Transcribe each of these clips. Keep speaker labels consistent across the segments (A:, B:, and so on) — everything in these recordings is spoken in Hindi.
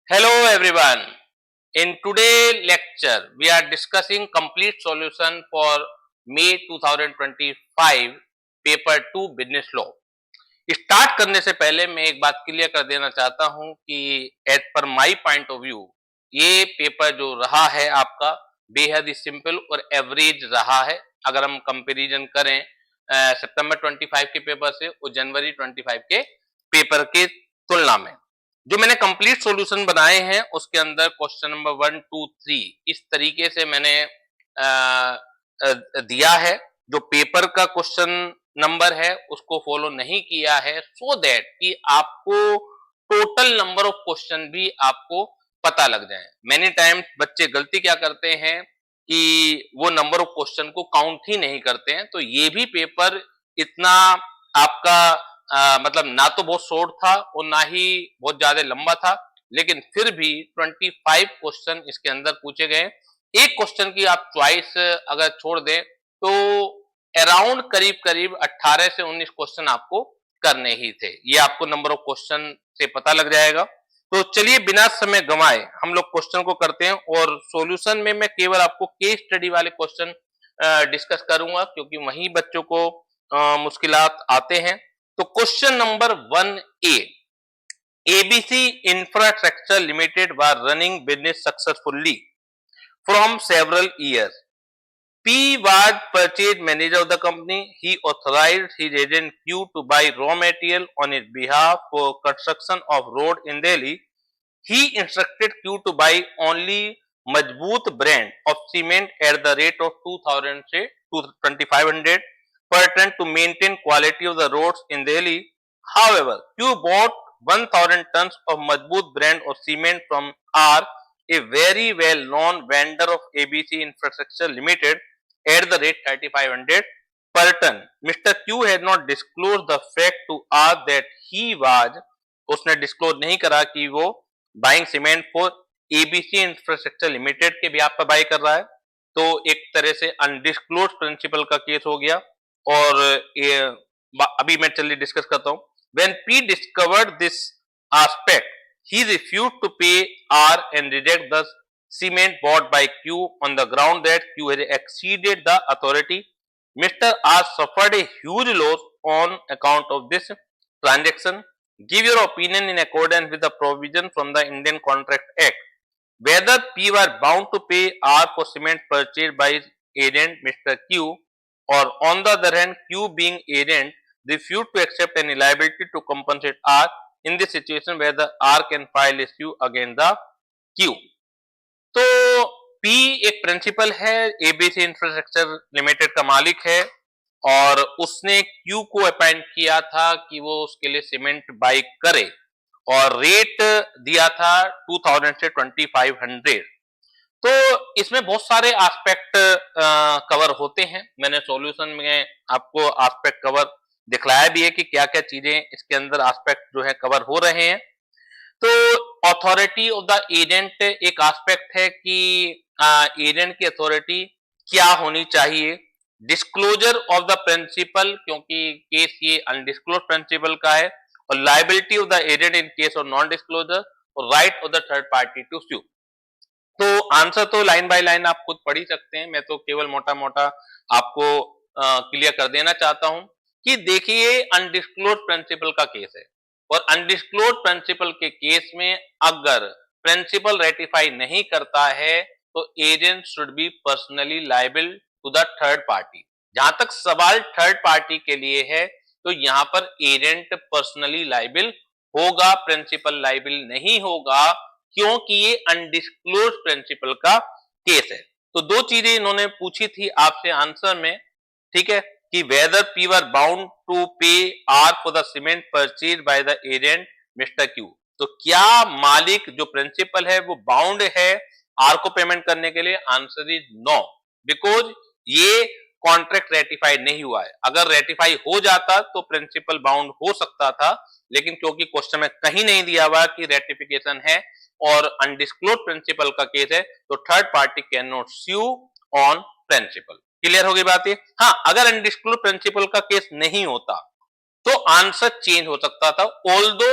A: Hello everyone. In today's lecture, we are discussing complete solution for May 2025 paper 2 business law. Start करने से पहले मैं एक बात क्लियर कर देना चाहता हूं कि एज पर माय पॉइंट ऑफ व्यू ये पेपर जो रहा है आपका बेहद ही सिंपल और एवरेज रहा है। अगर हम कंपैरिजन करें सितंबर 25 के पेपर से और जनवरी 25 के पेपर के तुलना में, जो मैंने कंप्लीट सॉल्यूशन बनाए हैं उसके अंदर क्वेश्चन नंबर 1, 2, 3 इस तरीके से मैंने दिया है। जो पेपर का क्वेश्चन नंबर है उसको फॉलो नहीं किया है सो दैट कि आपको टोटल नंबर ऑफ क्वेश्चन भी आपको पता लग जाए। मेनी टाइम्स बच्चे गलती क्या करते हैं कि वो नंबर ऑफ क्वेश्चन को काउंट ही नहीं करते हैं। तो ये भी पेपर इतना आपका मतलब ना तो बहुत शॉर्ट था और ना ही बहुत ज्यादा लंबा था, लेकिन फिर भी 25 क्वेश्चन इसके अंदर पूछे गए। एक क्वेश्चन की आप चॉइस अगर छोड़ दें तो अराउंड करीब करीब 18 से 19 क्वेश्चन आपको करने ही थे। ये आपको नंबर ऑफ क्वेश्चन से पता लग जाएगा। तो चलिए बिना समय गंवाए हम लोग क्वेश्चन को करते हैं और सॉल्यूशन में मैं केवल आपको केस स्टडी वाले क्वेश्चन डिस्कस करूंगा क्योंकि वही बच्चों को मुश्किलात आते हैं। तो question number 1A, ABC Infrastructure Limited was running business successfully from several years. P was purchase manager of the company. He authorized his agent Q to buy raw material on his behalf for construction of road in Delhi. He instructed Q to buy only Majboot brand of cement at the rate of 2000 से 2500 per ton to maintain quality of the roads in Delhi. However, Q bought 1000 tons of Majboot brand of cement from R, a very well-known vendor of ABC Infrastructure Limited, at the rate 3500 per ton. Mr. Q had not disclosed the fact to R that he was, उसने डिस्क्लोज नहीं करा कि वो buying cement for ABC infrastructure limited के भी आप पर बाई कर रहा है। तो एक तरह से अनडिस्क्लोज प्रिंसिपल का केस हो गया। और ये अभी मैं चलिए डिस्कस करता हूं। When P discovered this aspect he refused to pay R and reject the cement bought by Q on the ground that Q had exceeded the authority. Mr. R suffered a huge loss on account of this transaction. Give your opinion in accordance with the provision from the Indian Contract Act. Whether P were bound to pay R for cement purchased by his agent Mr. Q, or on the other hand Q being agent refused to accept any liability to compensate R. In this situation whether R can file a suit against the Q. तो P एक प्रिंसिपल है, एबीसी इंफ्रास्ट्रक्चर लिमिटेड का मालिक है और उसने Q को अपॉइंट किया था कि वो उसके लिए सीमेंट बाई करे और रेट दिया था 2000 से 2500। तो इसमें बहुत सारे एस्पेक्ट कवर होते हैं। मैंने सॉल्यूशन में आपको एस्पेक्ट कवर दिखलाया भी है कि क्या क्या चीजें इसके अंदर एस्पेक्ट जो है कवर हो रहे हैं। तो अथॉरिटी ऑफ द एजेंट एक एस्पेक्ट है कि एजेंट की अथॉरिटी क्या होनी चाहिए। डिस्क्लोजर ऑफ द प्रिंसिपल, क्योंकि केस ये अनडिस्क्लोज प्रिंसिपल का है, और liability of the agent in case of non disclosure, और right of the third party to sue. तो आंसर तो लाइन बाय लाइन आप खुद पढ़ ही सकते हैं, मैं तो केवल मोटा मोटा आपको क्लियर कर देना चाहता हूं कि देखिए अनडिस्क्लोज प्रिंसिपल का केस है और अनडिस्क्लोज प्रिंसिपल के केस में अगर प्रिंसिपल रेटिफाई नहीं करता है तो agent should be personally liable to the third party. जहां तक सवाल थर्ड पार्टी के लिए है तो यहां पर एजेंट पर्सनली लायबल होगा, प्रिंसिपल लायबल नहीं होगा, क्योंकि ये अनडिस्क्लोज प्रिंसिपल का केस है। तो दो चीजें इन्होंने पूछी थी आपसे आंसर में, ठीक है, कि whether P were bound to pay R for the cement purchase by the agent Mr Q. तो क्या मालिक जो प्रिंसिपल है वो बाउंड है आर को पेमेंट करने के लिए? आंसर इज नो, बिकॉज ये कॉन्ट्रैक्ट रेटिफाई नहीं हुआ है। अगर रेटिफाई हो जाता तो प्रिंसिपल बाउंड हो सकता था, लेकिन क्योंकि क्वेश्चन में कहीं नहीं दिया हुआ कि रेटिफिकेशन है और अनडिस्क्लोज प्रिंसिपल का केस है तो third party can not sue on principal. Clear हो गई बात ये? हाँ, अगर अनडिस्क्लोज प्रिंसिपल का केस नहीं होता तो आंसर चेंज हो सकता था। Although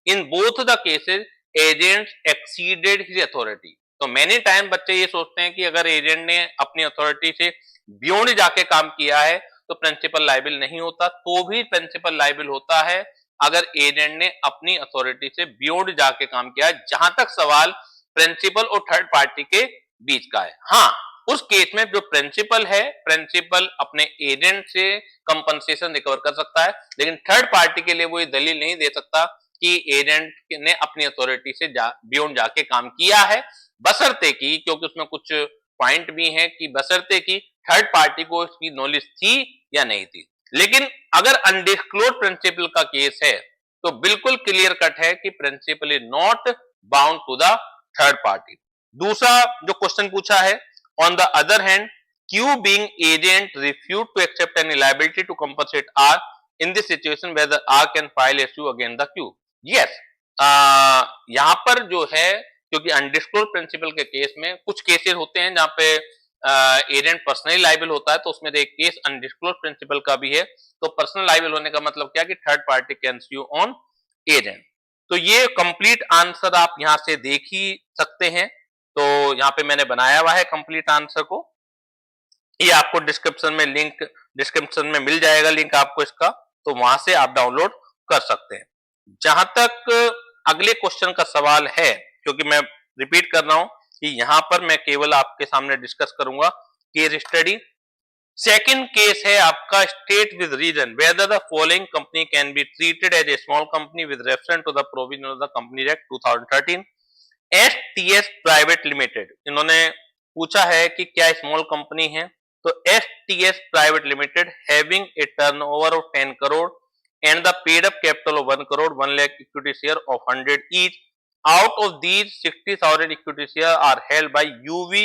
A: in both the cases agent exceeded his authority. तो मेनी टाइम बच्चे ये सोचते हैं कि अगर एजेंट ने अपनी अथॉरिटी से बियॉन्ड जाके काम किया है तो प्रिंसिपल लायबिल नहीं होता, तो भी प्रिंसिपल लायबिल होता है अगर एजेंट ने अपनी अथॉरिटी से बियॉन्ड जाके काम किया है, जहां तक सवाल प्रिंसिपल और थर्ड पार्टी के बीच का है। हाँ, उस केस में जो प्रिंसिपल है, प्रिंसिपल अपने एजेंट से कंपनसेशन रिकवर कर सकता है, लेकिन थर्ड पार्टी के लिए वो ये दलील नहीं दे सकता कि एजेंट ने अपनी अथॉरिटी से बियॉन्ड जाके काम किया है, बशर्ते की, क्योंकि उसमें कुछ पॉइंट भी है कि बशर्ते की थर्ड पार्टी को इसकी नॉलेज थी या नहीं थी। लेकिन अगर अनडिस्क्लोज प्रिंसिपल का केस है तो बिल्कुल क्लियर कट है कि principal is not bound to the third party. दूसरा जो क्वेश्चन पूछा है, on the other hand Q being agent refused to accept any liability to compensate R in this situation whether R can file a suit against the Q। Yes, यहाँ पर जो है, क्योंकि अनडिस्क्लोज प्रिंसिपल के केस में कुछ केसेस होते हैं जहां पे एजेंट पर्सनली लायबल होता है, तो उसमें एक केस अनडिस्क्लोज प्रिंसिपल का भी है। तो पर्सनल लायबल होने का मतलब क्या कि third party can sue on agent. तो ये कंप्लीट आंसर आप यहां से देख ही सकते हैं। तो यहाँ पे मैंने बनाया हुआ है कंप्लीट आंसर को, ये आपको डिस्क्रिप्शन में मिल जाएगा लिंक आपको इसका, तो वहां से आप डाउनलोड कर सकते हैं। जहां तक अगले क्वेश्चन का सवाल है, क्योंकि मैं रिपीट कर रहा हूं कि यहां पर मैं केवल आपके सामने डिस्कस करूंगा केस स्टडी। सेकंड केस है आपका state with reason whether the following company can be treated as a small company with reference to the provision of the company act 2013। STS private limited, इन्होंने पूछा है कि क्या स्मॉल कंपनी है, तो STS private limited having a turnover of 10 crore and the paid up capital of 1 crore 1 lakh equity share of 100 each. Out of these 60,000 equity share are held by UV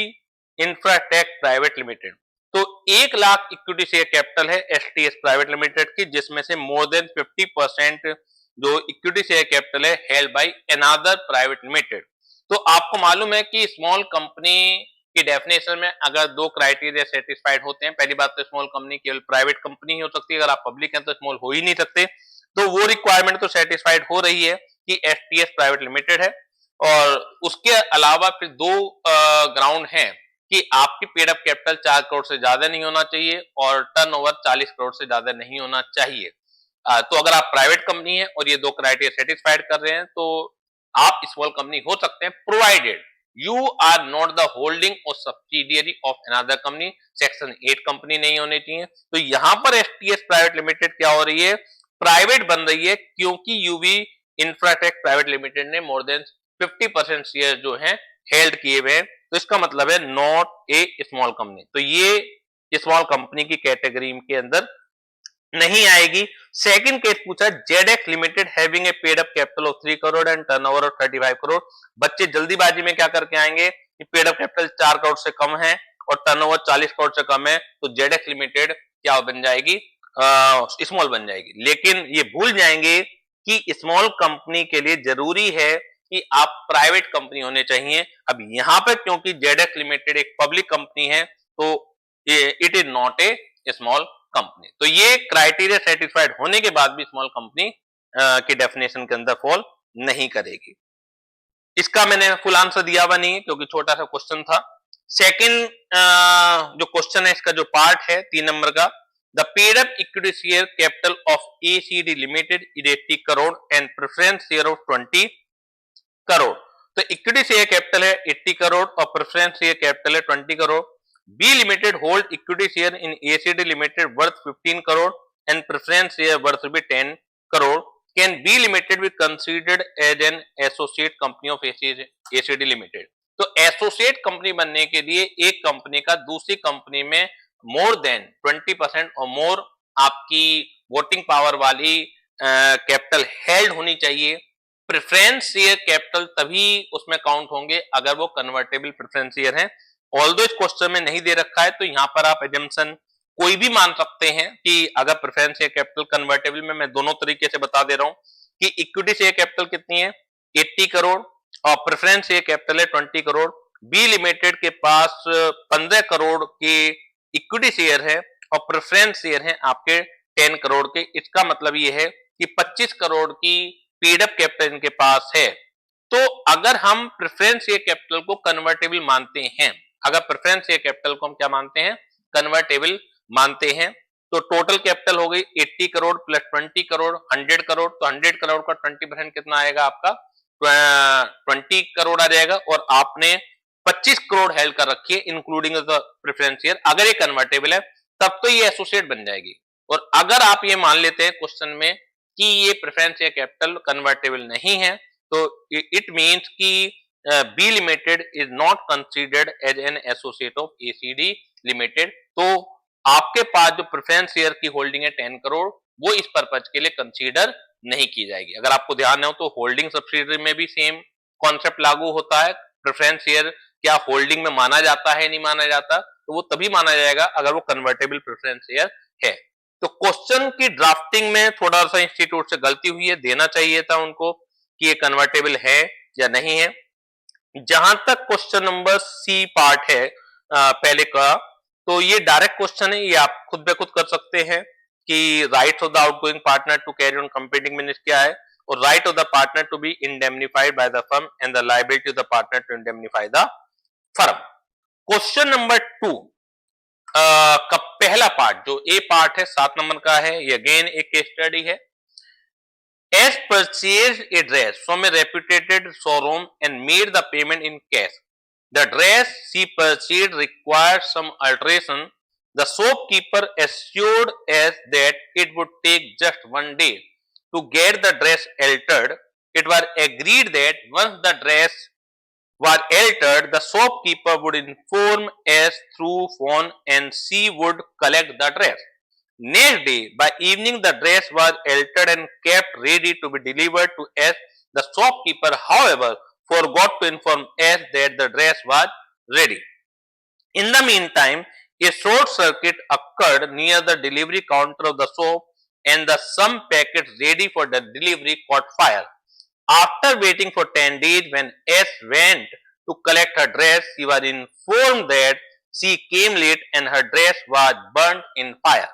A: Infratech Private Limited। तो 1 लाख इक्विटी शेयर कैपिटल है STS प्राइवेट लिमिटेड की, जिसमें से मोर देन 50% जो इक्विटी शेयर कैपिटल है held by another private limited. तो आपको मालूम है कि स्मॉल कंपनी की डेफिनेशन में अगर दो क्राइटेरिया सेटिस्फाइड होते हैं, पहली बात तो स्मॉल कंपनी केवल प्राइवेट कंपनी ही हो सकती है, अगर आप पब्लिक हैं तो स्मॉल हो ही नहीं सकते। तो वो रिक्वायरमेंट तो सेटिस्फाइड हो रही है कि STS प्राइवेट लिमिटेड है, और उसके अलावा फिर दो ग्राउंड हैं कि आपकी पेड अप कैपिटल 4 करोड़ से ज्यादा नहीं होना चाहिए और टर्नओवर 40 करोड़ से ज्यादा नहीं होना चाहिए। तो अगर आप प्राइवेट कंपनी है और ये दो क्राइटेरिया सेटिस्फाइड कर रहे हैं तो आप स्मॉल कंपनी हो सकते हैं, provided You are not the holding or subsidiary of another company। Section 8 company नहीं होनी चाहिए। तो यहां पर STS प्राइवेट लिमिटेड क्या हो रही है, प्राइवेट बन रही है, क्योंकि यूवी इंफ्राटेक प्राइवेट लिमिटेड ने मोर देन 50% शेयर जो है हेल्ड किए हुए हैं। तो इसका मतलब है नॉट ए स्मॉल कंपनी, तो ये स्मॉल कंपनी की कैटेगरी के अंदर नहीं आएगी। सेकंड केस पूछा, ZX limited having a paid up capital of 3 crore and turnover of 35 crore. बच्चे जल्दीबाजी में क्या करके आएंगे कि पेड अप कैपिटल 4 करोड़ से कम है और टर्नओवर 40 करोड़ से कम है, तो जेडेक्स लिमिटेड क्या बन जाएगी, स्मॉल बन जाएगी। लेकिन ये भूल जाएंगे कि स्मॉल कंपनी के लिए जरूरी है कि आप प्राइवेट कंपनी होने चाहिए। अब यहाँ पर क्योंकि जेडेक्स लिमिटेड एक पब्लिक कंपनी है तो it is not a small company. तो ये क्राइटेरिया सेटिस्फाइड होने के बाद भी स्मॉल कंपनी की डेफिनेशन के अंदर फॉल नहीं करेगी। इसका मैंने फुल आंसर दिया हुआ नहीं है क्योंकि छोटा सा क्वेश्चन था। सेकंड जो क्वेश्चन है इसका जो पार्ट है 3 नंबर का, the paid up equity share capital of ACD limited is 80 crore and preference share of 20 crore. तो इक्विटी शेयर कैपिटल है 80 करोड़ और प्रेफरेंस शेयर कैपिटल है 20 crore. B Limited hold equity share in ACD Limited worth 15 crore and preference share worth be 10 crore. Can B Limited be considered as an associate company of ACD Limited? तो एसोसिएट कंपनी बनने के लिए एक कंपनी का दूसरी कंपनी में मोर देन 20% और मोर आपकी वोटिंग पावर वाली कैपिटल हेल्ड होनी चाहिए। प्रेफरेंस शेयर कैपिटल तभी उसमें काउंट होंगे अगर वो कन्वर्टेबल प्रेफरेंस शेयर हैं। ऑल्दो इस क्वेश्चन में नहीं दे रखा है तो यहाँ पर आप एजम्पशन कोई भी मान सकते हैं कि अगर प्रेफरेंस शेयर कैपिटल कन्वर्टेबल में, मैं दोनों तरीके से बता दे रहा हूं कि इक्विटी शेयर कैपिटल कितनी है 80 करोड़ और प्रेफरेंस शेयर कैपिटल है 20 करोड़। बी लिमिटेड के पास 15 करोड़ के इक्विटी शेयर है और प्रेफरेंस शेयर है आपके 10 करोड़ के। इसका मतलब ये है कि 25 करोड़ की पेड अप कैपिटल इनके पास है। तो अगर हम प्रेफरेंस शेयर कैपिटल को कन्वर्टेबल मानते हैं, अगर प्रेफरेंस शेयर कैपिटल को हम क्या मानते हैं, कन्वर्टेबल मानते हैं, तो टोटल कैपिटल हो गई 80 करोड़ प्लस 20 करोड़ 100 करोड़, तो 100 करोड़ का 20% कितना आएगा आपका 20 करोड़ आ जाएगा, और आपने 25 करोड़ हेल्ड कर रखी है इंक्लूडिंग द प्रेफरेंस शेयर। अगर ये कन्वर्टेबल है तब तो ये एसोसिएट बन जाएगी, और अगर आप ये मान लेते हैं क्वेश्चन में कि ये प्रेफरेंस शेयर कैपिटल कन्वर्टेबल नहीं है, तो इट मींस कि B limited is not considered as an associate of ACD limited. तो आपके पास जो प्रेफरेंस शेयर की होल्डिंग है 10 करोड़, वो इस पर्पज के लिए कंसीडर नहीं की जाएगी। अगर आपको ध्यान हो तो होल्डिंग सब्सिडियरी में भी सेम कॉन्सेप्ट लागू होता है। प्रेफरेंस शेयर क्या होल्डिंग में माना जाता है, नहीं माना जाता, तो वो तभी माना जाएगा अगर वो कन्वर्टेबल प्रेफरेंस शेयर है। तो क्वेश्चन की ड्राफ्टिंग में थोड़ा सा इंस्टीट्यूट से गलती हुई है, देना चाहिए था उनको कि ये कन्वर्टेबल है या नहीं है। जहां तक क्वेश्चन नंबर सी पार्ट है पहले का, तो ये डायरेक्ट क्वेश्चन है, ये आप खुद बे खुद कर सकते हैं कि rights of the outgoing partner to carry on competing business क्या है, और right of the partner to be indemnified by the firm and the liability of the partner to indemnify the firm. Question number 2 का पहला पार्ट, जो ए पार्ट है 7 नंबर का है, ये अगेन एक केस स्टडी है। As purchased a dress from a reputed showroom and made the payment in cash. The dress she purchased required some alteration. The shopkeeper assured us that it would take just 1 day to get the dress altered. It was agreed that once the dress was altered, the shopkeeper would inform us through phone and she would collect the dress. Next day, by evening, the dress was altered and kept ready to be delivered to us. The shopkeeper, however, forgot to inform us that the dress was ready. In the meantime, a short circuit occurred near the delivery counter of the shop, and the some packets ready for the delivery caught fire. After waiting for 10 days, when S went to collect her dress, she was informed that she came late and her dress was burnt in fire.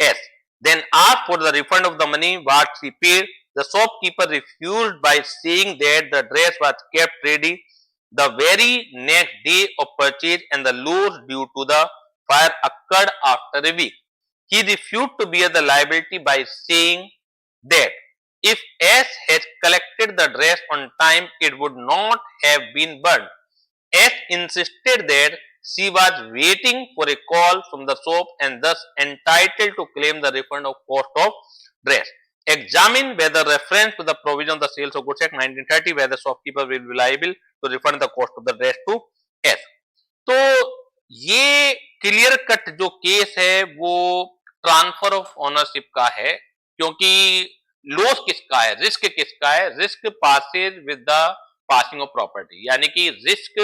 A: S then asked for the refund of the money what she paid. The shopkeeper refused by saying that the dress was kept ready the very next day of purchase and the loss due to the fire occurred after a week. He refused to bear the liability by saying that if S had collected the dress on time, it would not have been burned. S insisted that she was waiting for a call from the shop and thus entitled to claim the refund of cost of dress. Examine whether reference to the provision of the Sales of Goods Act 1930 where the shopkeeper will be liable to refund the cost of the dress to S. तो ये क्लियर कट जो केस है वो ट्रांसफर ऑफ ओनरशिप का है, क्योंकि लॉस किसका है, रिस्क किसका है, risk passes with the passing of property, यानी कि रिस्क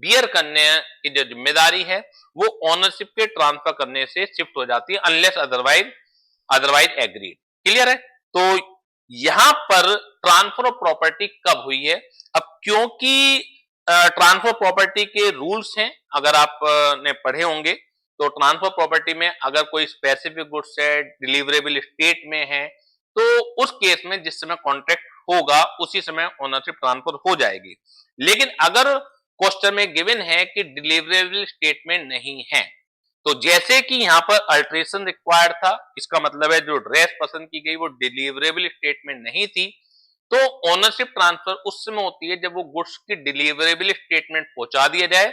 A: बियर करने की जो जिम्मेदारी है वो ओनरशिप के ट्रांसफर करने से शिफ्ट हो जाती है अनलेस अदरवाइज एग्रीड। क्लियर है? तो यहां पर ट्रांसफर ऑफ प्रॉपर्टी कब हुई है? अब क्योंकि ट्रांसफर प्रॉपर्टी के रूल्स हैं, अगर आप ने पढ़े होंगे तो ट्रांसफर प्रॉपर्टी में अगर कोई स्पेसिफिक गुड्स है, डिलीवरेबल स्टेट में है, तो उस केस में जिस समय कॉन्ट्रैक्ट होगा उसी समय ओनरशिप ट्रांसफर हो जाएगी। लेकिन अगर क्वेश्चन में गिवन है कि डिलीवरेबल स्टेट में नहीं है, तो जैसे कि यहाँ पर अल्ट्रेशन रिक्वायर्ड था, इसका मतलब है जो ड्रेस पसंद की गई वो डिलीवरेबल स्टेट में नहीं थी, तो ओनरशिप ट्रांसफर उस समय होती है जब वो गुड्स की डिलीवरेबल स्टेटमेंट पहुंचा दिया जाए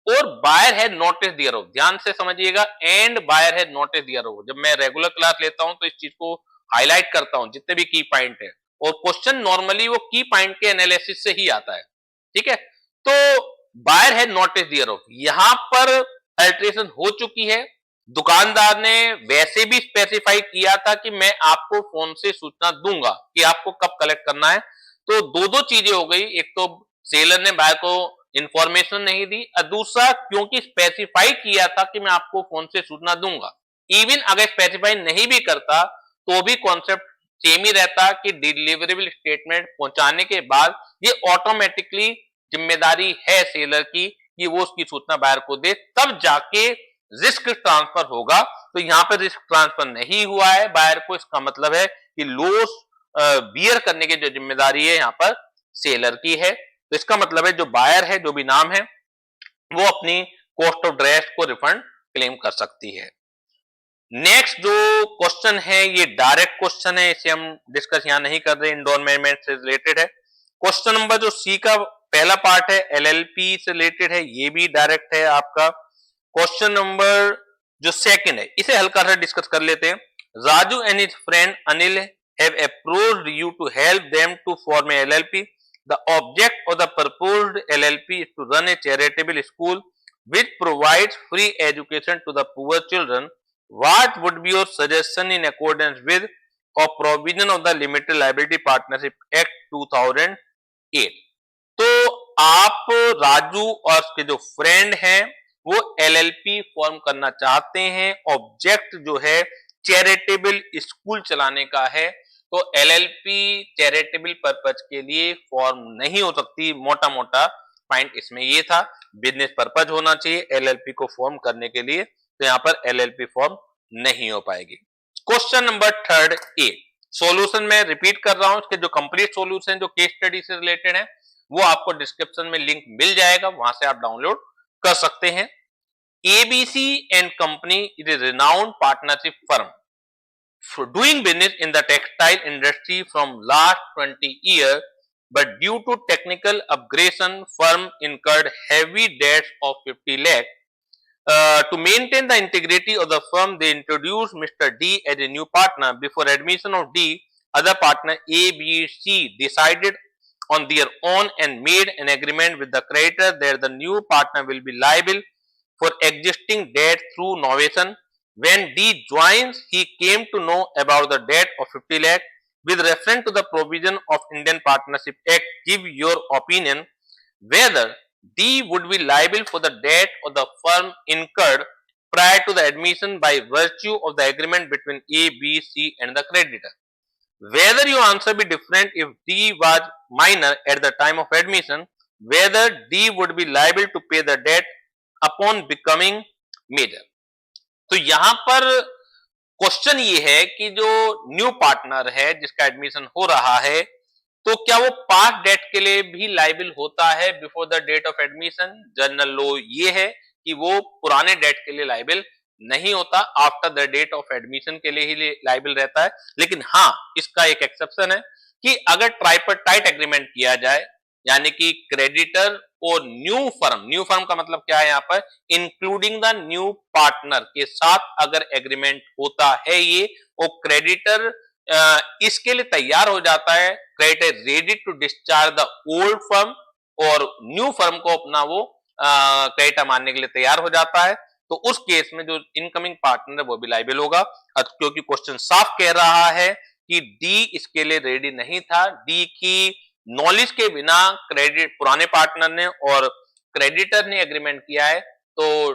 A: और बायर है नोटिस दियर ऑफ। ध्यान से समझिएगा, एंड बायर है नोटिस दियर ऑफ। जब मैं रेगुलर क्लास लेता हूं तो इस चीज को हाईलाइट करता हूं, जितने भी की पॉइंट है, और क्वेश्चन नॉर्मली वो की पॉइंट के एनालिसिस से ही आता है। ठीक है, तो बायर है नोटिस दियर ऑफ, यहां पर अल्ट्रेशन हो चुकी है। दुकानदार ने वैसे भी स्पेसिफाई किया था कि मैं आपको फोन से सूचना दूंगा कि आपको कब कलेक्ट करना है, तो दो चीजें हो गई, एक तो सेलर ने बायर को इंफॉर्मेशन नहीं दी, और दूसरा क्योंकि स्पेसिफाई किया था कि मैं आपको फोन से सूचना दूंगा। इवन अगर स्पेसिफाई नहीं भी करता तो भी कॉन्सेप्ट सेम ही रहता कि डिलीवरेबल स्टेटमेंट पहुंचाने के बाद ये ऑटोमेटिकली जिम्मेदारी है सेलर की कि वो उसकी सूचना बायर को दे, तब जाके रिस्क ट्रांसफर होगा। तो यहाँ पर रिस्क ट्रांसफर नहीं हुआ है बायर को, इसका मतलब है कि लॉस बियर करने की जो जिम्मेदारी है यहाँ पर सेलर की है। तो इसका मतलब है जो बायर है, जो भी नाम है, वो अपनी कॉस्ट ऑफ ड्रेस को रिफंड क्लेम कर सकती है। नेक्स्ट जो क्वेश्चन है ये डायरेक्ट क्वेश्चन है, इसे हम डिस्कस यहाँ नहीं कर रहे, इन्डोरमेंट से रिलेटेड है। क्वेश्चन नंबर जो सी का पहला पार्ट है एलएलपी से रिलेटेड है, ये भी डायरेक्ट है आपका। क्वेश्चन नंबर जो सेकंड है इसे हल्का सा डिस्कस कर लेते हैं। Raju and his friend Anil have approached you to help them to form a LLP. The object of the proposed LLP is to run a charitable school which provides free education to the poor children. What would be your suggestion in accordance with or provision of the Limited Liability Partnership Act 2008? तो आप राजू और उसके जो फ्रेंड हैं वो एलएलपी फॉर्म करना चाहते हैं, ऑब्जेक्ट जो है चैरिटेबल स्कूल चलाने का है। तो एलएलपी चैरिटेबल पर्पज के लिए फॉर्म नहीं हो सकती, मोटा मोटा पॉइंट इसमें ये था, बिजनेस पर्पज होना चाहिए एलएलपी को फॉर्म करने के लिए, तो यहां पर एलएलपी फॉर्म नहीं हो पाएगी। Question number third A, solution में रिपीट कर रहा हूं, इसके जो कंप्लीट सॉल्यूशन जो केस स्टडी से रिलेटेड है वो आपको डिस्क्रिप्शन में लिंक मिल जाएगा, वहां से आप डाउनलोड कर सकते हैं। ABC and company is a renowned partnership firm doing business in the textile industry from last 20 years, but due to technical upgradation firm incurred heavy debts of 50 lakh. To maintain the integrity of the firm, they introduced Mr. D as a new partner. Before admission of D, other partner A, B, C decided on their own and made an agreement with the creditor that the new partner will be liable for existing debt through novation. When D joins, he came to know about the debt of 50 lakh. With reference to the provision of Indian Partnership Act, give your opinion whether D would be liable for the debt of the firm incurred prior to the admission by virtue of the agreement between A, B, C and the creditor. Whether your answer be different if D was minor at the time of admission, whether D would be liable to pay the debt upon becoming major. तो यहां पर क्वेश्चन ये है कि जो न्यू पार्टनर है जिसका एडमिशन हो रहा है, तो क्या वो पास्ट डेट के लिए भी लाइबल होता है before the date of admission? General law ये है कि वो पुराने डेट के लिए लाइबल नहीं होता, after the date of admission के लिए ही लाइबल रहता है। लेकिन हाँ, इसका एक एक्सेप्शन है कि अगर ट्राइपर्टाइट एग्रीमेंट किया जाए, यानी कि क्रेडिटर और न्यू फर्म का मतलब क्या है यहाँ पर, इंक्लूडिंग द न्यू पार्टनर के साथ अगर एग्रीमेंट होता है ये, और क्रेडिटर इसके लिए तैयार हो जाता है, creditor ready to discharge the old firm और न्यू फर्म को अपना वो क्रेडिटर मानने के लिए तैयार हो जाता है, तो उस केस में जो इनकमिंग पार्टनर है वो भी लाइबल होगा। क्योंकि क्वेश्चन साफ कह रहा है कि डी इसके लिए रेडी नहीं था, डी की नॉलेज के बिना क्रेडिट पुराने पार्टनर ने और क्रेडिटर ने एग्रीमेंट किया है, तो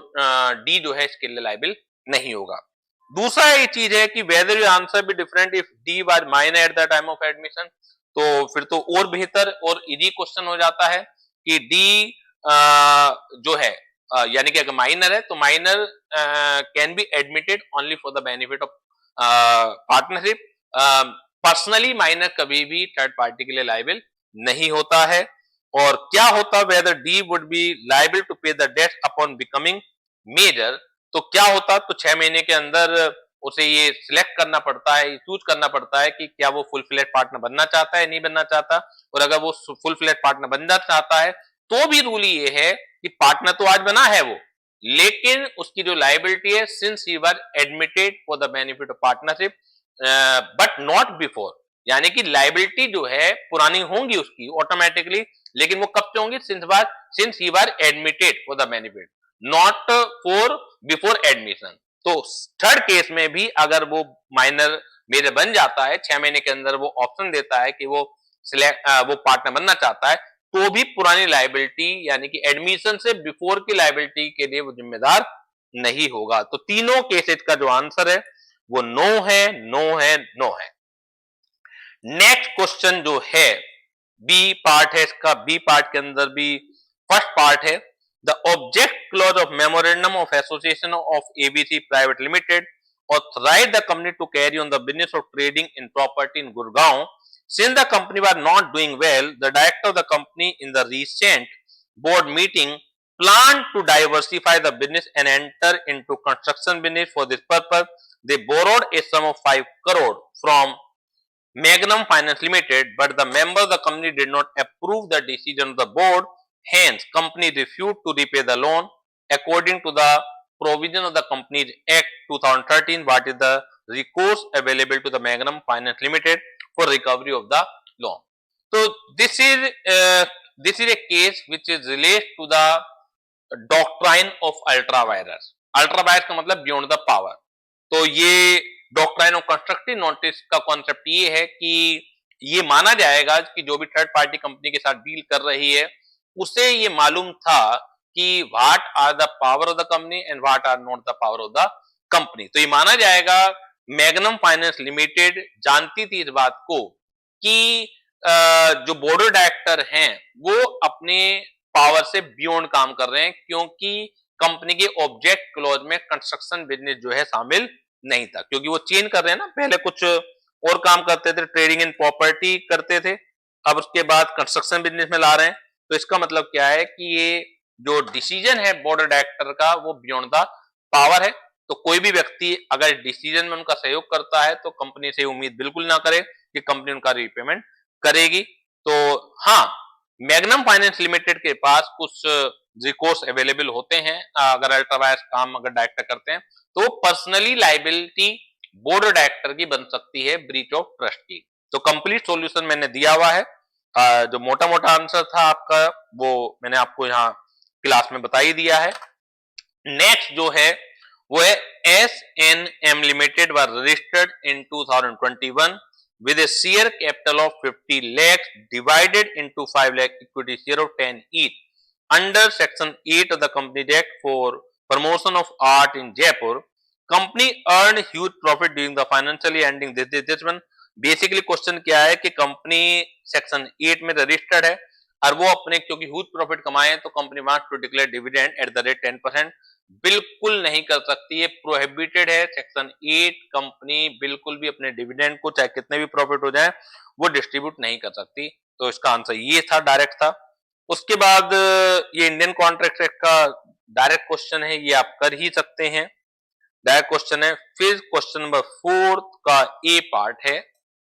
A: डी जो है इसके लिए लाइबल नहीं होगा। दूसरा ये चीज है कि whether your answer be different if D was minor at the time of admission, तो फिर तो और बेहतर और इजी क्वेश्चन हो जाता है कि डी जो है यानी कि अगर माइनर है तो minor can be admitted only for the benefit of partnership. Personally minor कभी भी थर्ड पार्टी के लिए लाइबल नहीं होता है। और क्या होता whether D would be liable to pay the debt upon becoming major, तो क्या होता, तो 6 महीने के अंदर उसे ये सिलेक्ट करना पड़ता है, चूज करना पड़ता है कि क्या वो फुल फ्लैट पार्टनर बनना चाहता है, नहीं बनना चाहता। और अगर वो फुल फ्लैट पार्टनर बनना चाहता है तो भी रूल ये है कि पार्टनर तो आज बना है वो, लेकिन उसकी जो लाइबिलिटी है since he was admitted for the benefit of partnership but not before, यानी कि लाइबिलिटी जो है पुरानी होंगी उसकी ऑटोमेटिकली, लेकिन वो कब से होंगी, since he was admitted for the benefit, not for before admission. तो थर्ड केस में भी अगर वो माइनर मेजर बन जाता है, 6 महीने के अंदर वो ऑप्शन देता है कि वो पार्टनर बनना चाहता है, तो भी पुरानी लाइबिलिटी यानी कि एडमिशन से बिफोर की लाइबिलिटी के लिए वो जिम्मेदार नहीं होगा। तो तीनों केसेस का जो आंसर है वो नो है, नो है, नो है। नेक्स्ट क्वेश्चन जो है बी पार्ट है इसका, बी पार्ट के अंदर भी फर्स्ट पार्ट है, the object clause of memorandum of association of ABC private limited authorise the company to carry on the business of trading in property in Gurgaon Since the company was not doing well, the director of the company in the recent board meeting planned to diversify the business and enter into construction business. For this purpose, they borrowed a sum of 5 crore from Magnum Finance Limited, but the members of the company did not approve the decision of the board. Hence, company refused to repay the loan according to the provision of the Companies Act 2013. What is the recourse available to the Magnum Finance Limited for recovery of the loan? So this is a case which is related to the doctrine of ultra vires. Ultra vires का मतलब बियॉन्ड द पावर. तो ये डॉक्ट्राइन ऑफ कंस्ट्रक्टिव नोटिस का कॉन्सेप्ट ये है कि ये माना जाएगा कि जो भी थर्ड पार्टी कंपनी के साथ डील कर रही है उसे ये मालूम था कि what are the power of the company and what are not the power of the company. तो ये माना जाएगा मैग्नम फाइनेंस लिमिटेड जानती थी इस बात को कि जो बोर्ड ऑफ डायरेक्टर हैं वो अपने पावर से बियॉन्ड काम कर रहे हैं, क्योंकि कंपनी के ऑब्जेक्ट क्लॉज में कंस्ट्रक्शन बिजनेस जो है शामिल नहीं था, क्योंकि वो चेंज कर रहे हैं ना, पहले कुछ और काम करते थे, ट्रेडिंग इन प्रॉपर्टी करते थे, अब उसके बाद कंस्ट्रक्शन बिजनेस में ला रहे हैं. तो इसका मतलब क्या है कि ये जो डिसीजन है बोर्ड ऑफ डायरेक्टर का वो बियॉन्ड द पावर है. तो कोई भी व्यक्ति अगर डिसीजन में उनका सहयोग करता है तो कंपनी से उम्मीद बिल्कुल ना करे कि कंपनी उनका रीपेमेंट करेगी. तो हाँ, मैग्नम फाइनेंस लिमिटेड के पास कुछ रिकोर्स अवेलेबल होते हैं अगर अल्ट्रा वायर्स काम अगर डायरेक्टर करते हैं, तो personally liability board of director की बन सकती है ब्रीच ऑफ ट्रस्ट की. तो कंप्लीट सॉल्यूशन मैंने दिया हुआ है. जो मोटा मोटा आंसर था आपका वो मैंने आपको यहाँ क्लास में बता ही दिया है. नेक्स्ट जो है वो है S&M limited was registered in 2021 with a share capital of 50 lakhs divided into 5 lakh equity share of 10 each under section 8 of the Companies Act for promotion of art in Jaipur. Company earned huge profit during the financial year ending this one. Basically question क्या है कि कंपनी सेक्शन 8 में रजिस्टर्ड है और वो अपने क्योंकि ह्यूज प्रॉफिट कमाए तो company wants to declare dividend at the rate 10%. बिल्कुल नहीं कर सकती, ये प्रोहिबिटेड है. सेक्शन 8 कंपनी बिल्कुल भी अपने डिविडेंड को चाहे कितने भी प्रॉफिट हो जाए वो डिस्ट्रीब्यूट नहीं कर सकती. तो इसका आंसर ये था, डायरेक्ट था. उसके बाद ये इंडियन कॉन्ट्रैक्ट एक्ट का डायरेक्ट क्वेश्चन है, ये आप कर ही सकते हैं, डायरेक्ट क्वेश्चन है. फिर क्वेश्चन नंबर 4 का ए पार्ट है,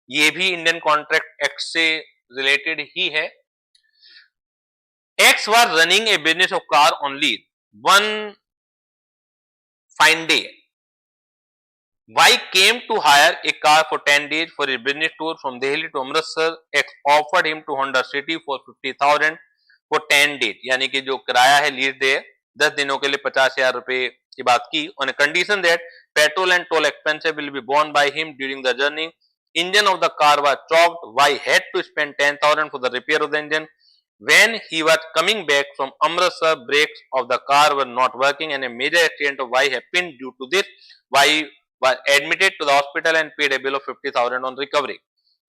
A: ये भी इंडियन कॉन्ट्रैक्ट एक्ट से रिलेटेड ही है. X was running a business of car only. One fine day, Y came to hire a car for 10 days for a business tour from Delhi to Amritsar. X offered him to Honda City for 50,000 for 10 days. यानी कि जो किराया है लीज डे 10 दिनों के लिए 50,000 रुपए की बात की. On a condition that petrol and toll expenses will be borne by him during the journey. Engine of the car was choked. Y had to spend 10,000 for the repair of the engine. When he was coming back from Amritsar, brakes of the car were not working and a major accident of Y happened. Due to this, Y was admitted to the hospital and paid a bill of 50,000 on recovery.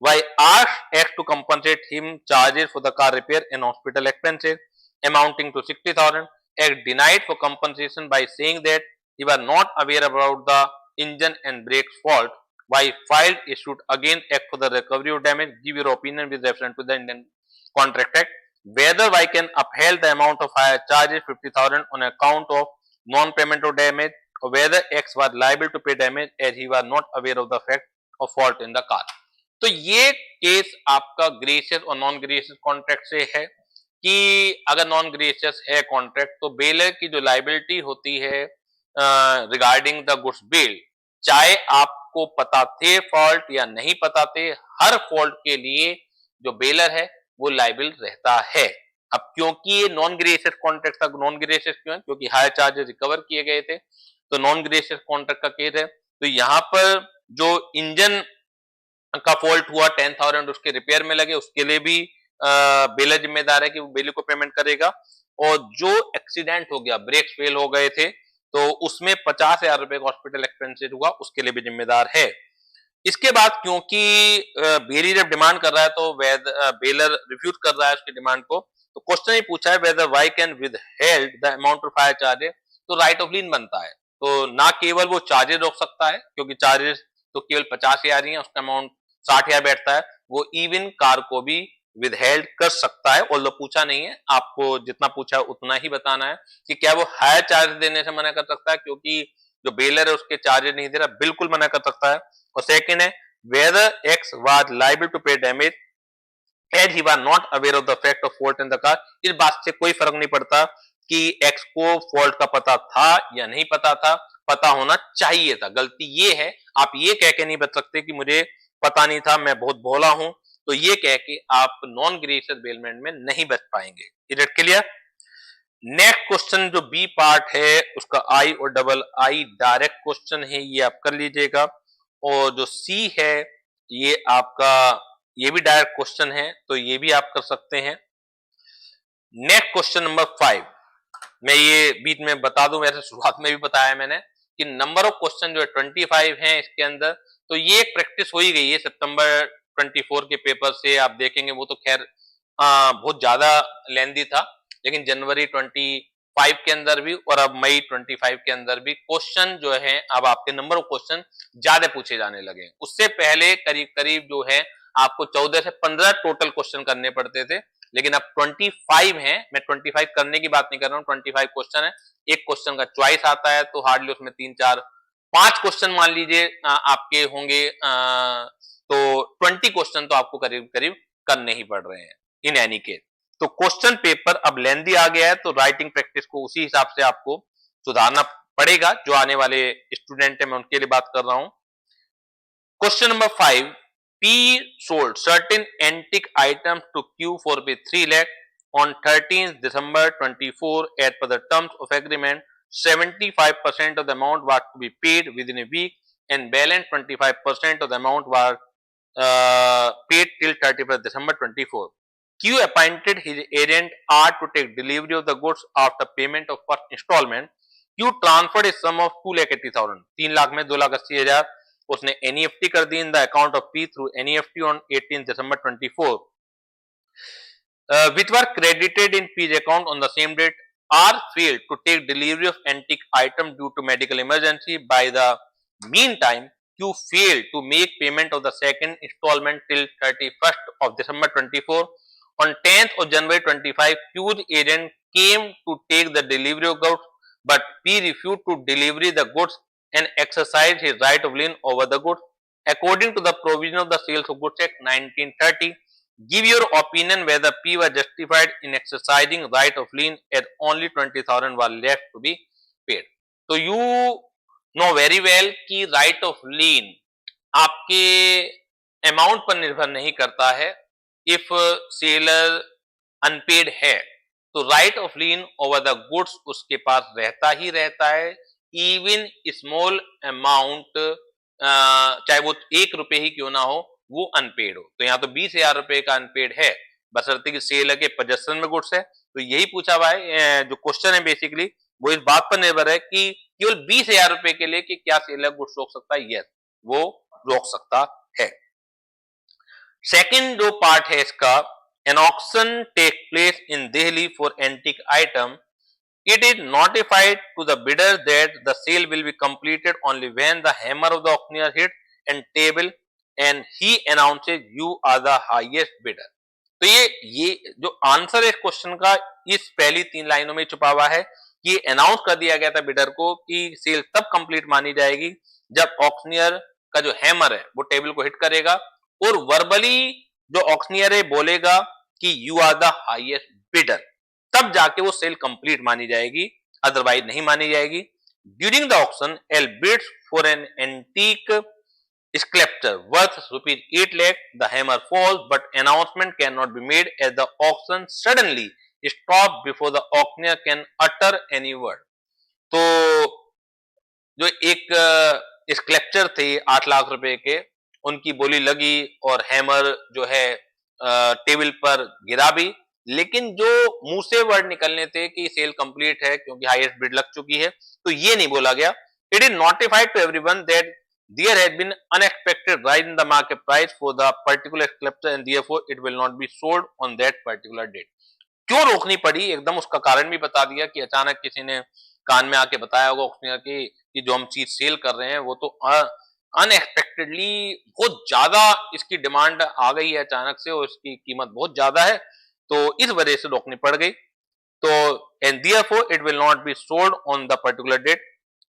A: Y asked X to compensate him charges for the car repair and hospital expenses amounting to 60,000. X denied for compensation by saying that he was not aware about the engine and brakes fault. Y filed a suit against X for the recovery of damage. Give your opinion with reference to the Indian Contract Act. Whether Y can upheld the amount of higher charges 50,000 on account of non-payment of damage, or whether X was liable to pay damage as he was not aware of the fact of fault in the car. तो ये केस आपका ग्रेशियस और नॉन ग्रेशियस कॉन्ट्रैक्ट से है कि अगर नॉन ग्रेशियस है कॉन्ट्रैक्ट तो बेलर की जो लाइबिलिटी होती है रिगार्डिंग द गुड्स बिल्ड, चाहे आपको पता थे फॉल्ट या नहीं पता थे, हर फॉल्ट के लिए जो बेलर है वो लाइबल रहता है. अब क्योंकि ये नॉन ग्रेशियस कॉन्ट्रैक्ट था, नॉन ग्रेशियस क्यों है? क्योंकि हायर चार्जेस रिकवर किए गए थे, तो नॉन ग्रेशियस कॉन्ट्रैक्ट का केस है. तो यहाँ पर जो इंजन का फॉल्ट हुआ 10,000 उसके रिपेयर में लगे, उसके लिए भी बेलर जिम्मेदार है कि वो बेलर को पेमेंट करेगा. और जो एक्सीडेंट हो गया, ब्रेक्स फेल हो गए थे, तो उसमें 50,000 रुपए का हॉस्पिटल एक्सपेंसेस हुआ, उसके लिए भी जिम्मेदार है. इसके बाद क्योंकि बेली जब डिमांड कर रहा है तो बेलर रिफ्यूज कर रहा है उसकी डिमांड को, तो क्वेश्चन ही पूछा है whether Y can withheld the amount of hire charges, तो राइट ऑफ लीन बनता है. तो ना केवल वो चार्जेस रोक सकता है क्योंकि चार्जेस तो केवल 50,000 ही है, उसका अमाउंट 60,000 बैठता है, वो इवन कार को भी विदहेल्ड कर सकता है। ऑल्दो पूछा नहीं है, आपको जितना पूछा है उतना ही बताना है कि क्या वो हायर चार्ज देने से मना कर सकता है क्योंकि जो बेलर है उसके चार्जेस नहीं दे रहा, बिल्कुल मना कर सकता है। और सेकंड है whether X was liable to pay damage as he was not aware of the fact of fault in the car. इस बात से कोई फर्क नहीं पड़ता कि एक्स को फॉल्ट का पता था या नहीं पता था, पता होना चाहिए था। गलती ये है, आप ये कह के नहीं बच सकते कि मुझे पता नहीं था, मैं बहुत भोला हूं, तो ये कह के आप नॉन ग्रेशियस बेलमेंट में नहीं बच पाएंगे। Is it clear? Next question जो बी पार्ट है उसका आई और डबल आई डायरेक्ट क्वेश्चन है, ये आप कर लीजिएगा। और जो सी है ये आपका, ये भी डायरेक्ट क्वेश्चन है, तो ये भी आप कर सकते हैं। नेक्स्ट क्वेश्चन नंबर 5, मैं ये बीच में बता दूं, वैसे शुरुआत में भी बताया मैंने कि नंबर ऑफ क्वेश्चन जो है 25 हैं इसके अंदर, तो ये एक प्रैक्टिस हो ही गई है सितंबर 24 के पेपर से। आप देखेंगे वो तो खैर बहुत ज्यादा लेंदी था, लेकिन जनवरी 25 के अंदर भी और अब मई 25 के अंदर भी क्वेश्चन जो है, अब आपके नंबर ऑफ क्वेश्चन ज्यादा पूछे जाने लगे। उससे पहले करीब करीब जो है आपको 14 से 15 टोटल क्वेश्चन करने पड़ते थे, लेकिन अब 25 हैं। मैं 25 करने की बात नहीं कर रहा हूँ, 25 क्वेश्चन है। एक क्वेश्चन का चॉइस आता है तो हार्डली उसमें 3 4 5 क्वेश्चन मान लीजिए आपके होंगे, तो 20 क्वेश्चन तो आपको करीब करीब करने ही पड़ रहे हैं इन एनी केस। तो क्वेश्चन पेपर अब लेंदी आ गया है, तो राइटिंग प्रैक्टिस को उसी हिसाब से आपको सुधारना पड़ेगा। जो आने वाले स्टूडेंट है मैं उनके लिए बात कर रहा हूं। Question number 5, P sold certain antique items to Q for ₹3 lakh on 13th December 24 as per the terms of agreement. 75% of the amount was to be paid within a week and balance 25% of the amount was paid till 31st December 24. Q appointed his agent R to take delivery of the goods after payment of first installment. Q transferred a sum of 2,80,000, 3 lakh में 2,80,000 उसने NEFT कर दी in the account of P through NEFT on 18 December 24, which were credited in P's account on the same date. R failed to take delivery of antique item due to medical emergency. By the meantime, Q failed to make payment of the second installment till 31st of December 24. On 10th of January 25, Q's agent came to take the delivery of goods, but P refused to deliver the goods and exercise his right of lien over the goods. According to the provision of the Sales of Goods Act 1930, give your opinion whether P was justified in exercising right of lien as only 20,000 was left to be paid. तो you know very well कि right of lien आपके अमाउंट पर निर्भर नहीं करता है। इफ सेलर अनपेड है तो right of lean over the goods उसके पास रहता ही रहता है, इवन स्मॉल अमाउंट, चाहे वो 1 रुपए ही क्यों ना हो, वो अनपेड हो। तो यहाँ तो 20,000 रुपए का अनपेड है, बशर्ते कि सेलर के पोजेशन में गुड्स है। तो यही पूछा हुआ है, जो क्वेश्चन है बेसिकली वो इस बात पर निर्भर है कि केवल 20,000 रुपए के लिए कि क्या सेलर गुड्स रोक सकता है। यस, वो रोक सकता है। सेकंड जो पार्ट है इसका, an auction take place in Delhi for antique item. It is notified to the bidder that the sale will be completed only when the hammer of the auctioneer hits and table and he announces you are the highest bidder. तो ये जो आंसर है इस क्वेश्चन का इस पहली 3 लाइनों में छुपा हुआ है। ये अनाउंस कर दिया गया था बिडर को कि सेल तब कंप्लीट मानी जाएगी जब ऑक्शनियर का जो हैमर है वो टेबल को हिट करेगा और वर्बली जो ऑक्शनियर है बोलेगा कि you are the highest bidder, तब जाके वो सेल कंप्लीट मानी जाएगी, अदरवाइज नहीं मानी जाएगी। During the auction L bids for an antique sculpture worth ₹8 lakh. The hammer falls, but announcement cannot be made as the auction suddenly stops before the auctioneer can utter any word. तो जो एक स्कल्पचर थे 8 लाख रुपए के, उनकी बोली लगी और हैमर जो है टेबल पर गिरा भी, लेकिन जो मुंह से वर्ड निकलने थे कि सेल कंप्लीट है क्योंकि हाईएस्ट बिड लग चुकी है, तो ये नहीं बोला गया। It is notified to everyone that there has been unexpected rise in the market price for the particular sculpture and therefore it will not be sold on that particular date. क्यों रोकनी पड़ी, एकदम उसका कारण भी बता दिया कि अचानक किसी ने कान में आके बताया होगा ऑक्शनियर की कि जो हम चीज सेल कर रहे हैं वो तो अनएक्सपेक्टेडली बहुत ज्यादा इसकी डिमांड आ गई है अचानक से और इसकी कीमत बहुत ज्यादा है, तो इस वजह से रोकनी पड़ गई। तो and therefore it will not be sold on the particular date.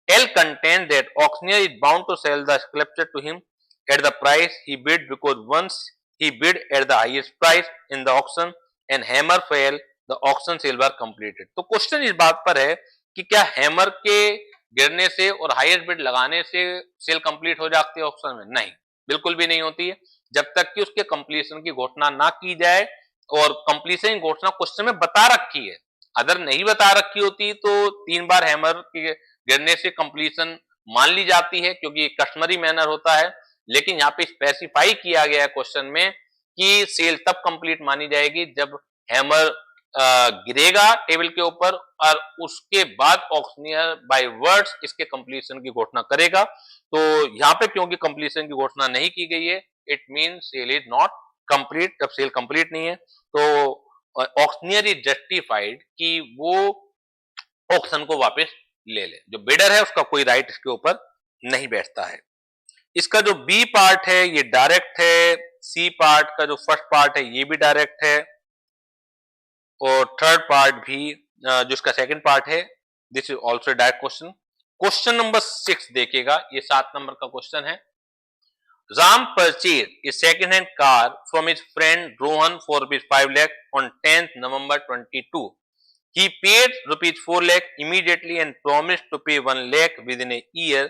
A: L contends that auctioneer is bound to sell the sculpture to him at the price he bid because once he bid at the highest price in the auction and hammer fell, the auction sale was completed. तो क्वेश्चन इस बात पर है कि क्या हैमर के गिरने से और हाईएस्ट बिड लगाने से सेल कंप्लीट हो जाती है ऑक्शन में? नहीं, बिल्कुल भी नहीं होती है, जब तक कि उसके कंप्लीशन की घोषणा ना की जाए। और कंप्लीशन की घोषणा क्वेश्चन में बता रखी है, अगर नहीं बता रखी होती तो 3 बार हैमर के गिरने से कंप्लीशन मान ली जाती है, क्योंकि कस्टमरी मैनर होता है। लेकिन यहाँ पे स्पेसिफाई किया गया है क्वेश्चन में कि सेल तब कंप्लीट मानी जाएगी जब हैमर गिरेगा टेबल के ऊपर और उसके बाद ऑक्शनियर बाय वर्ड्स इसके कंप्लीशन की घोषणा करेगा। तो यहाँ पे क्योंकि कंप्लीशन की घोषणा नहीं की गई है, it mean sale is not complete. जब सेल कंप्लीट नहीं है तो ऑक्शनियर इज जस्टिफाइड कि वो ऑक्शन को वापस ले ले। जो बिडर है उसका कोई राइट इसके ऊपर नहीं बैठता है। इसका जो बी पार्ट है ये डायरेक्ट है, सी पार्ट का जो फर्स्ट पार्ट है ये भी डायरेक्ट है, और थर्ड पार्ट भी जो इसका सेकंड पार्ट है this is also direct question. Question number 6 देखिएगा, ये 7 नंबर का क्वेश्चन है। Ram purchased a second-hand car from his friend Rohan for rupees 5 lakh on 10th November 22. He paid rupees 4 lakh immediately and promised to pay 1 lakh within a year,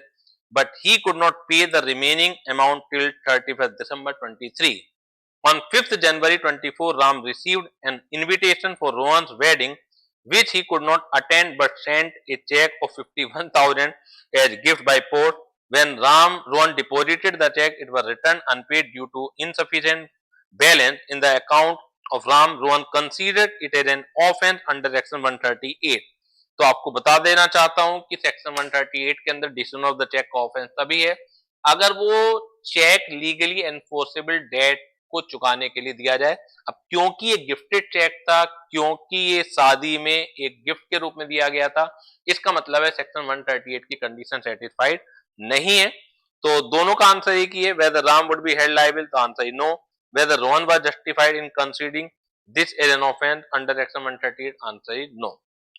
A: but he could not pay the remaining amount till 31st December 23. On 5th January 24, Ram received an invitation for Rohan's wedding, which he could not attend but sent a check of 51,000 as gift by post. When Rohan deposited the check, it was returned unpaid due to insufficient balance in the account of Ram. Rohan considered it as an offense under section 138. तो आपको बता देना चाहता हूं कि सेक्शन 138 के अंदर डिसऑनर ऑफ द चेक का ऑफेंस तभी है अगर वो चेक लीगली एनफोर्सेबल डेट को चुकाने के लिए दिया जाए। अब क्योंकि ये गिफ्टेड चेक था, क्योंकि ये शादी में एक गिफ्ट के रूप में दिया गया था, इसका मतलब है सेक्शन 138 की कंडीशन सेटिस्फाइड नहीं है। तो दोनों का आंसर एक ही है, whether Ram would be held liable, तो answer is no. Whether Rohan was justified in conceding this as an offence under section 138, answer is no.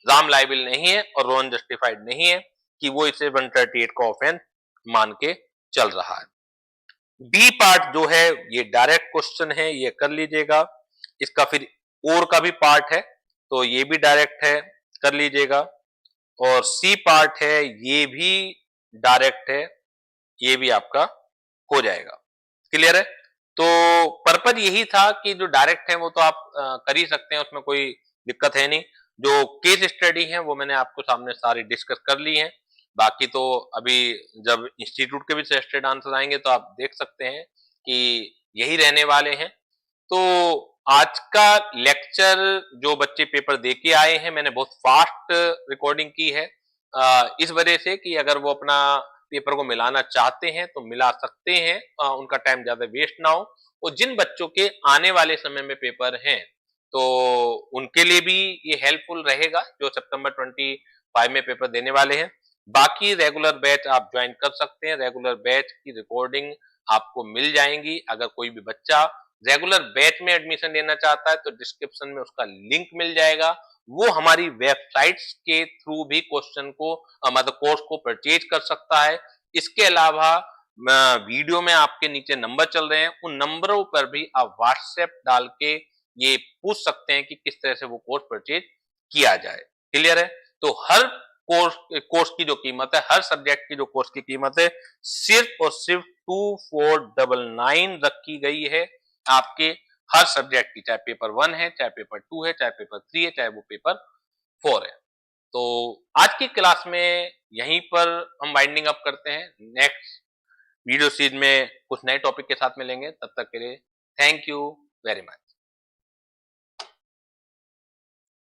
A: Ram liable नहीं है और रोहन जस्टिफाइड नहीं है कि वो इसे 138 का ऑफेंस मान के चल रहा है। बी पार्ट जो है ये डायरेक्ट क्वेश्चन है, ये कर लीजिएगा। इसका फिर और का भी पार्ट है तो ये भी डायरेक्ट है, कर लीजिएगा। और सी पार्ट है ये भी डायरेक्ट है, ये भी आपका हो जाएगा। क्लियर है? तो पर्पज यही था कि जो डायरेक्ट है वो तो आप कर ही सकते हैं, उसमें कोई दिक्कत है नहीं। जो केस स्टडी है वो मैंने आपको सामने सारी डिस्कस कर ली है। बाकी तो अभी जब इंस्टीट्यूट के भी सजेस्टेड आंसर आएंगे तो आप देख सकते हैं कि यही रहने वाले हैं। तो आज का लेक्चर जो बच्चे पेपर दे के आए हैं मैंने बहुत फास्ट रिकॉर्डिंग की है, इस वजह से कि अगर वो अपना पेपर को मिलाना चाहते हैं तो मिला सकते हैं, उनका टाइम ज्यादा वेस्ट ना हो। और जिन बच्चों के आने वाले समय में पेपर हैं तो उनके लिए भी ये हेल्पफुल रहेगा जो सितंबर 25 में पेपर देने वाले हैं। बाकी रेगुलर बैच आप ज्वाइन कर सकते हैं, रेगुलर बैच की रिकॉर्डिंग आपको मिल जाएंगी। अगर कोई भी बच्चा रेगुलर बैच में एडमिशन लेना चाहता है तो डिस्क्रिप्शन में उसका लिंक मिल जाएगा, वो हमारी वेबसाइट्स के थ्रू भी क्वेश्चन को मतलब कोर्स को परचेज कर सकता है। इसके अलावा वीडियो में आपके नीचे नंबर चल रहे हैं, उन नंबरों पर भी आप व्हाट्सएप डाल के ये पूछ सकते हैं कि किस तरह से वो कोर्स परचेज किया जाए। क्लियर है? तो हर कोर्स की जो कीमत है, हर सब्जेक्ट की जो कोर्स की कीमत है सिर्फ और सिर्फ 2499 रखी गई है आपके हर सब्जेक्ट की, चाहे पेपर 1 है, चाहे पेपर 2 है, चाहे पेपर 3 है, चाहे वो पेपर 4 है। तो आज की क्लास में यहीं पर हम वाइंडिंग अप करते हैं। नेक्स्ट वीडियो सीरीज में कुछ नए टॉपिक के साथ मिलेंगे, तब तक के लिए थैंक यू वेरी मच।